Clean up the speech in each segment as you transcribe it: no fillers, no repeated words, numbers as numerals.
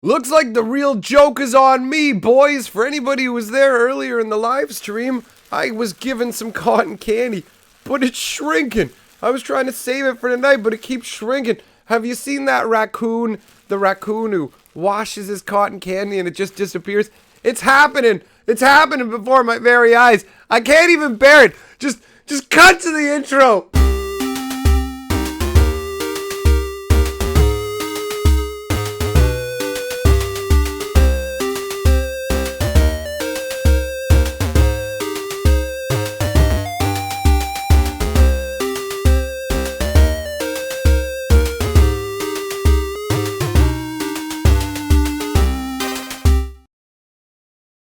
Looks like the real joke is on me, boys. For anybody who was there earlier in the live stream, I was given some cotton candy, but it's shrinking. I was trying to save it for tonight, but it keeps shrinking. Have you seen that raccoon? The raccoon who washes his cotton candy and it just disappears? It's happening. It's happening before my very eyes. I can't even bear it. Just cut to the intro.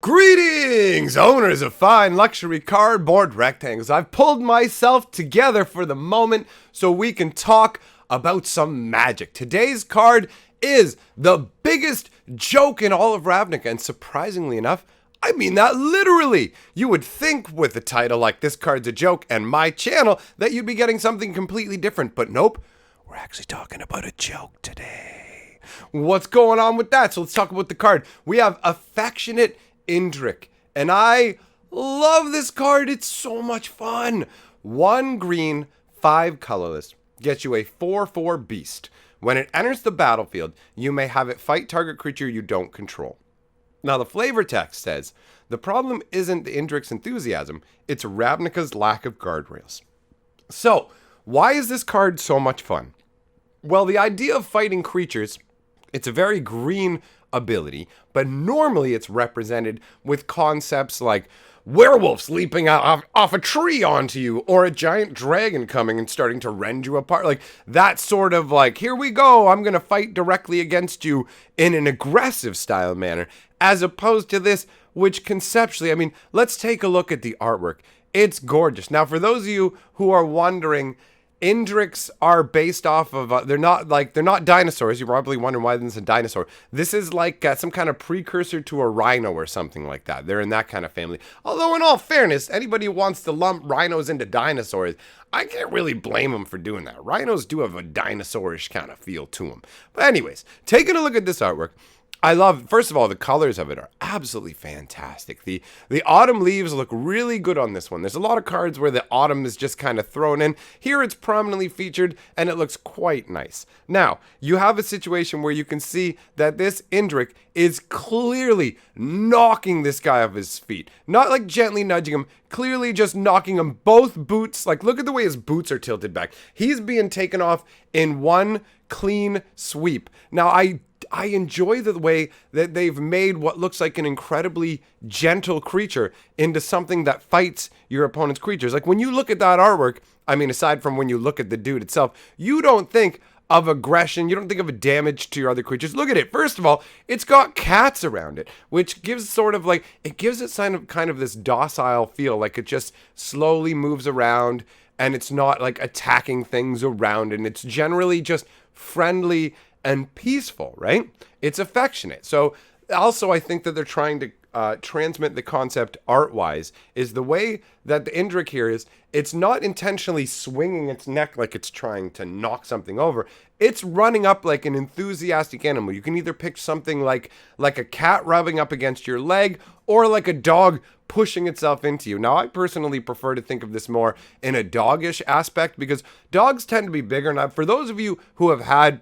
Greetings, owners of fine luxury cardboard rectangles. I've pulled myself together for the moment so we can talk about some magic. Today's card is the biggest joke in all of Ravnica, and surprisingly enough, I mean that literally. You would think with a title like This Card's a Joke and my channel that you'd be getting something completely different, but nope, we're actually talking about a joke today. What's going on with that? So let's talk about the card. We have Affectionate Indrik, and I love this card. It's so much fun. 1 green, 5 colorless, gets you a 4/4 beast. When it enters the battlefield, you may have it fight target creature you don't control. Now the flavor text says, the problem isn't the Indrik's enthusiasm, it's Ravnica's lack of guardrails. So, why is this card so much fun? Well, the idea of fighting creatures, it's a very green ability, but normally it's represented with concepts like werewolves leaping off a tree onto you, or a giant dragon coming and starting to rend you apart. Like that sort of like, here we go, I'm going to fight directly against you in an aggressive style manner, as opposed to this, which conceptually, I mean, let's take a look at the artwork. It's gorgeous. Now, for those of you who are wondering, Indriks are based off of, they're not dinosaurs. You're probably wondering why this is a dinosaur. This is like some kind of precursor to a rhino or something like that. They're in that kind of family. Although in all fairness, anybody who wants to lump rhinos into dinosaurs, I can't really blame them for doing that. Rhinos do have a dinosaurish kind of feel to them. But anyways, taking a look at this artwork, I love, first of all, the colors of it are absolutely fantastic. The autumn leaves look really good on this one. There's a lot of cards where the autumn is just kind of thrown in. Here it's prominently featured and it looks quite nice. Now, you have a situation where you can see that this Indrik is clearly knocking this guy off his feet. Not like gently nudging him, clearly just knocking him both boots. Like, look at the way his boots are tilted back. He's being taken off in one clean sweep. Now, I enjoy the way that they've made what looks like an incredibly gentle creature into something that fights your opponent's creatures. Like when you look at that artwork, I mean, aside from when you look at the dude itself, you don't think of aggression. You don't think of a damage to your other creatures. Look at it. First of all, it's got cats around it, which gives sort of like, it gives it kind of this docile feel, like it just slowly moves around and it's not like attacking things around, and it's generally just friendly and peaceful, right? It's affectionate. So also I think that they're trying to transmit the concept art-wise is the way that the Indrik here is, it's not intentionally swinging its neck like it's trying to knock something over. It's running up like an enthusiastic animal. You can either pick something like a cat rubbing up against your leg, or like a dog pushing itself into you. Now, I personally prefer to think of this more in a doggish aspect because dogs tend to be bigger. Now, for those of you who have had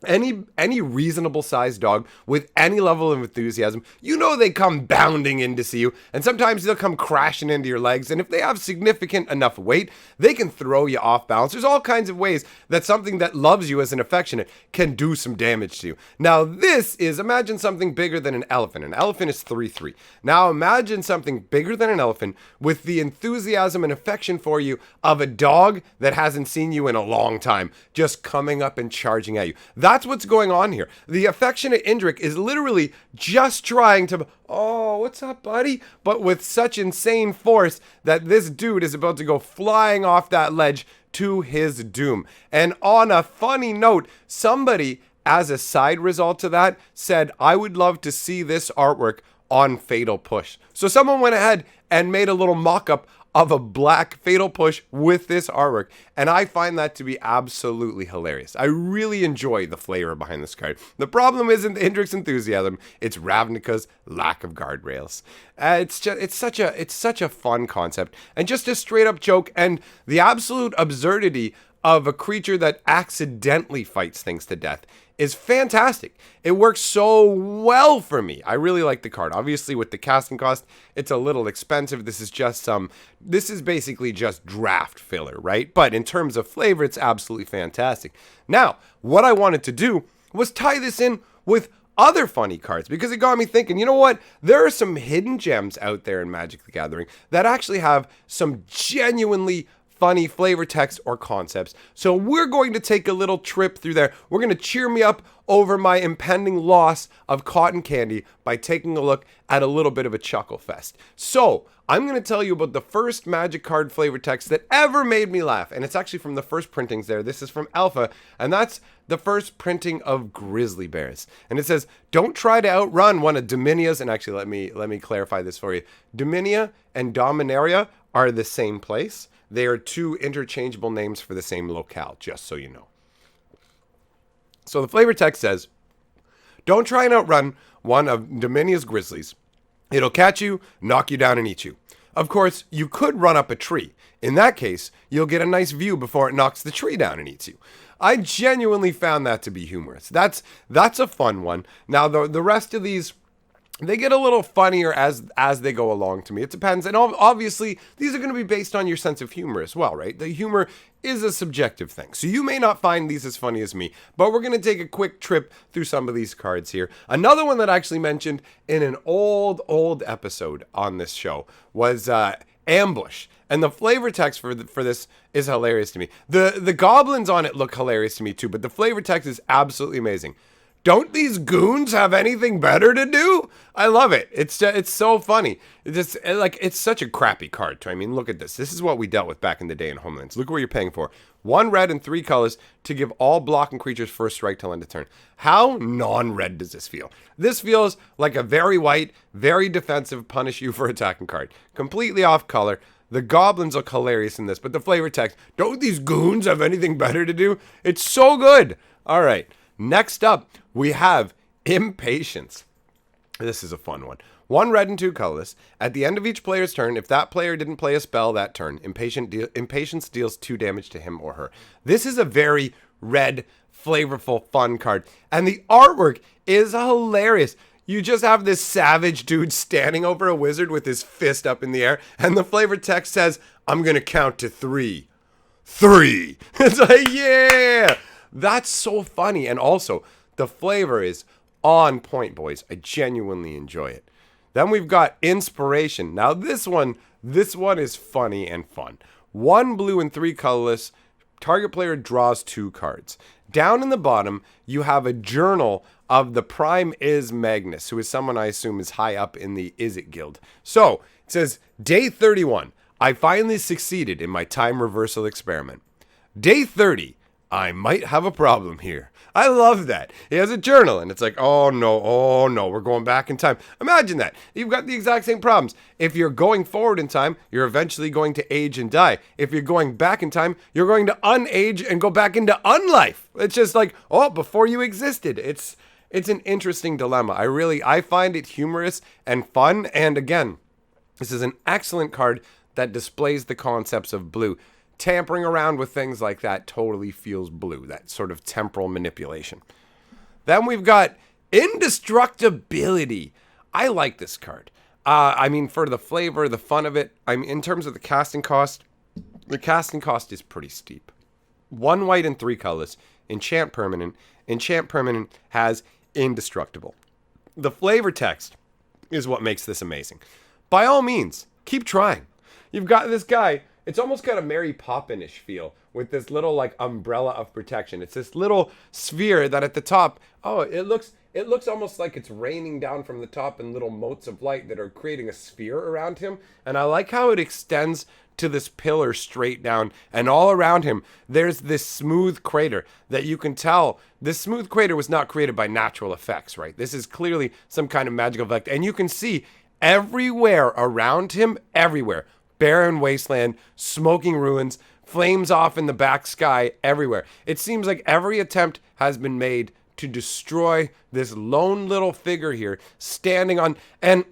any reasonable sized dog with any level of enthusiasm, you know they come bounding in to see you, and sometimes they'll come crashing into your legs, and if they have significant enough weight, they can throw you off balance. There's all kinds of ways that something that loves you as an affectionate can do some damage to you. Now this is, imagine something bigger than an elephant. An elephant is 3/3. Now imagine something bigger than an elephant with the enthusiasm and affection for you of a dog that hasn't seen you in a long time, just coming up and charging at you. That's what's going on here. The Affectionate Indrik is literally just trying to, oh, what's up, buddy? But with such insane force that this dude is about to go flying off that ledge to his doom. And on a funny note, somebody, as a side result to that, said, I would love to see this artwork on Fatal Push. So someone went ahead and made a little mock-up of a black Fatal Push with this artwork, and I find that to be absolutely hilarious. I really enjoy the flavor behind this card. The problem isn't Indrik's enthusiasm, it's Ravnica's lack of guardrails. It's such a fun concept, and just a straight up joke, and the absolute absurdity of a creature that accidentally fights things to death is fantastic. It works so well for me. I really like the card. Obviously, with the casting cost, it's a little expensive. This is basically just draft filler, right? But in terms of flavor, it's absolutely fantastic. Now, what I wanted to do was tie this in with other funny cards, because it got me thinking, you know what? There are some hidden gems out there in Magic the Gathering that actually have some genuinely funny flavor text or concepts. So we're going to take a little trip through there. We're going to cheer me up over my impending loss of cotton candy by taking a look at a little bit of a chuckle fest. So I'm going to tell you about the first Magic card flavor text that ever made me laugh. And it's actually from the first printings there. This is from Alpha, and that's the first printing of grizzly bears. And it says, don't try to outrun one of Dominia's, and actually let me clarify this for you. Dominia and Dominaria are the same place. They are two interchangeable names for the same locale, just so you know. So the flavor text says, don't try and outrun one of Dominia's grizzlies. It'll catch you, knock you down, and eat you. Of course, you could run up a tree. In that case, you'll get a nice view before it knocks the tree down and eats you. I genuinely found that to be humorous. That's a fun one. Now, the rest of these, they get a little funnier as they go along to me. It depends. And obviously, these are going to be based on your sense of humor as well, right? The humor is a subjective thing. So you may not find these as funny as me, but we're going to take a quick trip through some of these cards here. Another one that I actually mentioned in an old episode on this show was Ambush. And the flavor text for this is hilarious to me. The goblins on it look hilarious to me too, but the flavor text is absolutely amazing. Don't these goons have anything better to do? I love it. It's so funny. It's such a crappy card too. I mean, look at this. This is what we dealt with back in the day in Homelands. Look what you're paying for. 1 red and 3 colors to give all blocking creatures first strike till end of turn. How non-red does this feel? This feels like a very white, very defensive punish you for attacking card. Completely off color. The goblins look hilarious in this, but the flavor text, don't these goons have anything better to do? It's so good. All right. Next up, we have Impatience. This is a fun one. 1 red and 2 colorless. At the end of each player's turn, if that player didn't play a spell that turn, Impatience deals 2 damage to him or her. This is a very red, flavorful, fun card. And the artwork is hilarious. You just have this savage dude standing over a wizard with his fist up in the air, and the flavor text says, I'm going to count to 3. 3! It's like, yeah! That's so funny. And also, the flavor is on point, boys. I genuinely enjoy it. Then we've got Inspiration. Now this one is funny and fun. 1 blue and 3 colorless. Target player draws 2 cards. Down in the bottom, you have a journal of the Prime Is Magnus, who is someone I assume is high up in the Is It Guild. So, it says, Day 31. I finally succeeded in my time reversal experiment. Day 30. I might have a problem here. I love that. He has a journal, and it's like, oh no, we're going back in time. Imagine that. You've got the exact same problems. If you're going forward in time, you're eventually going to age and die. If you're going back in time, you're going to unage and go back into unlife. It's just like, oh, before you existed. It's an interesting dilemma. I find it humorous and fun, and again, this is an excellent card that displays the concepts of blue. Tampering around with things like that totally feels blue, that sort of temporal manipulation. Then we've got Indestructibility. I like this card. I mean, for the flavor, the fun of it, in terms of the casting cost is pretty steep. 1 white and 3 colors. Enchant permanent. Enchant permanent has Indestructible. The flavor text is what makes this amazing. By all means, keep trying. You've got this guy. It's almost got a Mary Poppins-ish feel with this little like umbrella of protection. It's this little sphere that at the top, it looks almost like it's raining down from the top in little motes of light that are creating a sphere around him. And I like how it extends to this pillar straight down, and all around him there's this smooth crater that you can tell this smooth crater was not created by natural effects, right? This is clearly some kind of magical effect, and you can see everywhere around him, everywhere, barren wasteland, smoking ruins, flames off in the back sky everywhere. It seems like every attempt has been made to destroy this lone little figure here standing on. And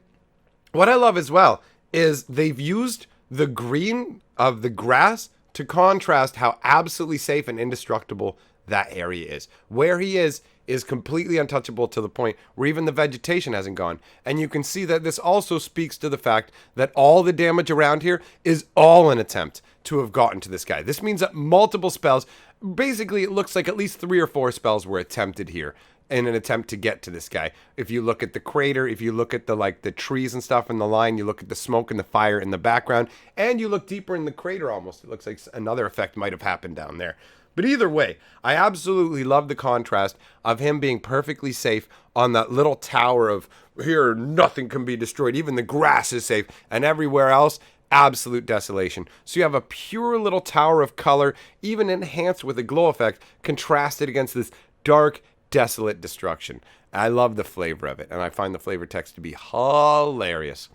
what I love as well is they've used the green of the grass to contrast how absolutely safe and indestructible that area is. Where he is completely untouchable to the point where even the vegetation hasn't gone. And you can see that this also speaks to the fact that all the damage around here is all an attempt to have gotten to this guy. This means that multiple spells, basically it looks like at least 3 or 4 spells were attempted here in an attempt to get to this guy. If you look at the crater, if you look at the trees and stuff in the line, you look at the smoke and the fire in the background, and you look deeper in the crater almost, it looks like another effect might have happened down there. But either way, I absolutely love the contrast of him being perfectly safe on that little tower of here, nothing can be destroyed. Even the grass is safe. And everywhere else, absolute desolation. So you have a pure little tower of color, even enhanced with a glow effect, contrasted against this dark, desolate destruction. I love the flavor of it. And I find the flavor text to be hilarious.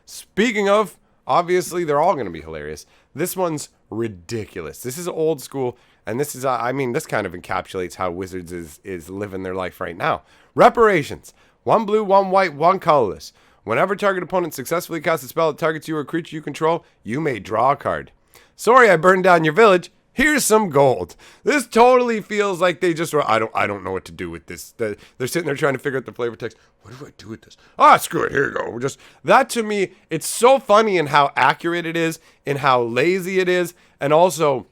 Speaking of, obviously, they're all going to be hilarious. This one's ridiculous. This is old school. And this is, this kind of encapsulates how Wizards is living their life right now. Reparations. 1 blue, 1 white, 1 colorless. Whenever target opponent successfully casts a spell that targets you or a creature you control, you may draw a card. Sorry I burned down your village. Here's some gold. This totally feels like they just were, I don't know what to do with this. They're sitting there trying to figure out the flavor text. What do I do with this? Screw it. Here you go. That to me, it's so funny in how accurate it is, in how lazy it is, and also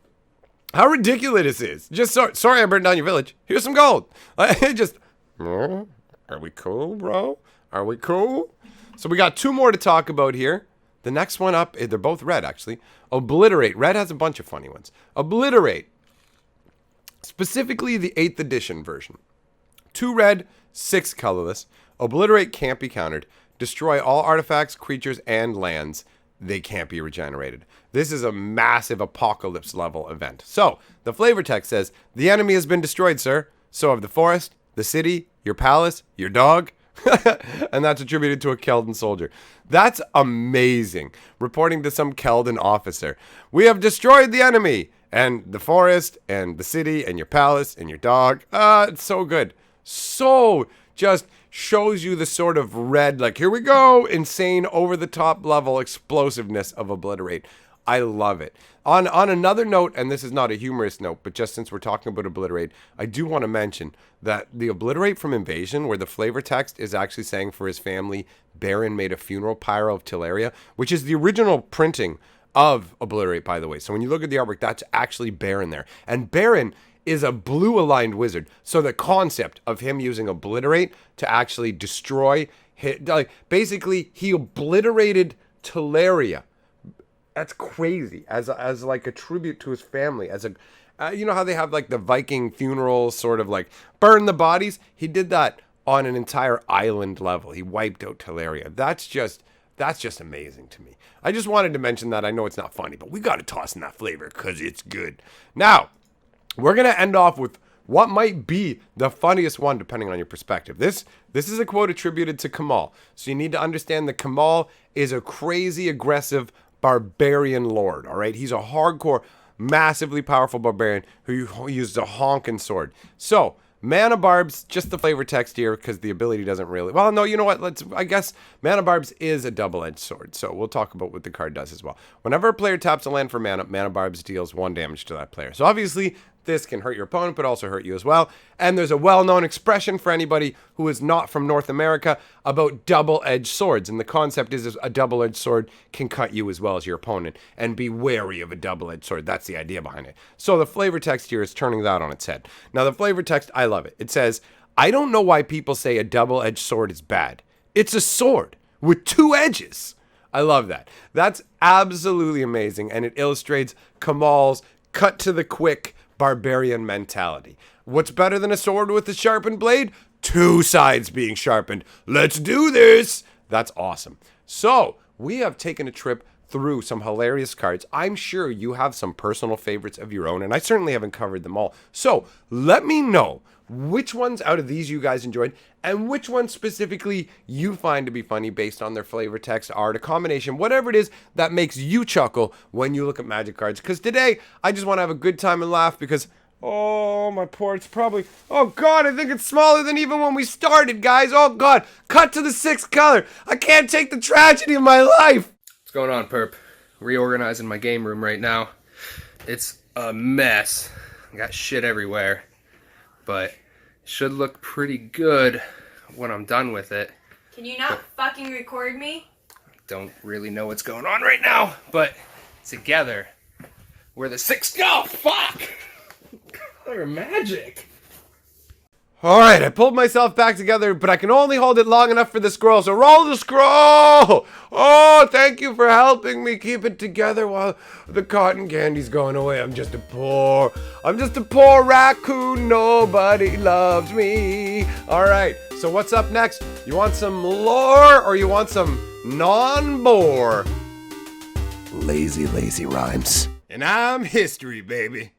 how ridiculous it is. Just sorry I burned down your village. Here's some gold. Are we cool, bro? Are we cool? So we got 2 more to talk about here. The next one up, they're both red actually. Obliterate. Red has a bunch of funny ones. Obliterate. Specifically the 8th edition version. 2 red, 6 colorless. Obliterate can't be countered. Destroy all artifacts, creatures, and lands. They can't be regenerated. This is a massive apocalypse level event. So, the flavor text says, the enemy has been destroyed, sir. So have the forest, the city, your palace, your dog. And that's attributed to a Keldan soldier. That's amazing. Reporting to some Keldan officer. We have destroyed the enemy. And the forest, and the city, and your palace, and your dog. It's so good. So, just shows you the sort of red, like, here we go, insane, over-the-top level explosiveness of Obliterate. I love it. On another note, and this is not a humorous note, but just since we're talking about Obliterate, I do want to mention that the Obliterate from Invasion, where the flavor text is actually saying for his family, Baron made a funeral pyre of Teleria, which is the original printing of Obliterate, by the way. So when you look at the artwork, that's actually Baron there. And Baron is a blue-aligned wizard. So the concept of him using Obliterate to actually destroy, basically, he obliterated Teleria. That's crazy. As like a tribute to his family. As a, you know how they have like the Viking funerals, sort of like burn the bodies? He did that on an entire island level. He wiped out Teleria. That's just amazing to me. I just wanted to mention that. I know it's not funny, but we got to toss in that flavor because it's good. Now, we're going to end off with what might be the funniest one, depending on your perspective. This is a quote attributed to Kamal. So you need to understand that Kamal is a crazy, aggressive barbarian lord, all right? He's a hardcore, massively powerful barbarian who uses a honking sword. So, Mana Barbs, just the flavor text here, because the ability doesn't really... Well, no, you know what? I guess Mana Barbs is a double-edged sword, so we'll talk about what the card does as well. Whenever a player taps a land for mana, Mana Barbs deals 1 damage to that player. So obviously, this can hurt your opponent, but also hurt you as well. And there's a well-known expression for anybody who is not from North America about double-edged swords. And the concept is a double-edged sword can cut you as well as your opponent. And be wary of a double-edged sword. That's the idea behind it. So the flavor text here is turning that on its head. Now, the flavor text, I love it. It says, I don't know why people say a double-edged sword is bad. It's a sword with 2 edges. I love that. That's absolutely amazing. And it illustrates Kamal's cut to the quick barbarian mentality. What's better than a sword with a sharpened blade? 2 sides being sharpened. Let's do this. That's awesome. So we have taken a trip through some hilarious cards. I'm sure you have some personal favorites of your own, and I certainly haven't covered them all. So let me know which ones out of these you guys enjoyed, and which ones specifically you find to be funny based on their flavor, text, art, a combination, whatever it is that makes you chuckle when you look at Magic cards. Because today, I just want to have a good time and laugh because, oh, my port's probably, oh God, I think it's smaller than even when we started, guys. Oh God, cut to the 6th color. I can't take the tragedy of my life. What's going on, perp? Reorganizing my game room right now. It's a mess. I got shit everywhere, but it should look pretty good when I'm done with it. Can you not fucking record me? Don't really know what's going on right now, but together we're the 6th. Oh, fuck! Color magic. All right, I pulled myself back together, but I can only hold it long enough for the scroll, so roll the scroll! Oh, thank you for helping me keep it together while the cotton candy's going away. I'm just a poor raccoon, nobody loves me. All right, so what's up next? You want some lore or you want some non-bore? Lazy rhymes. And I'm history, baby.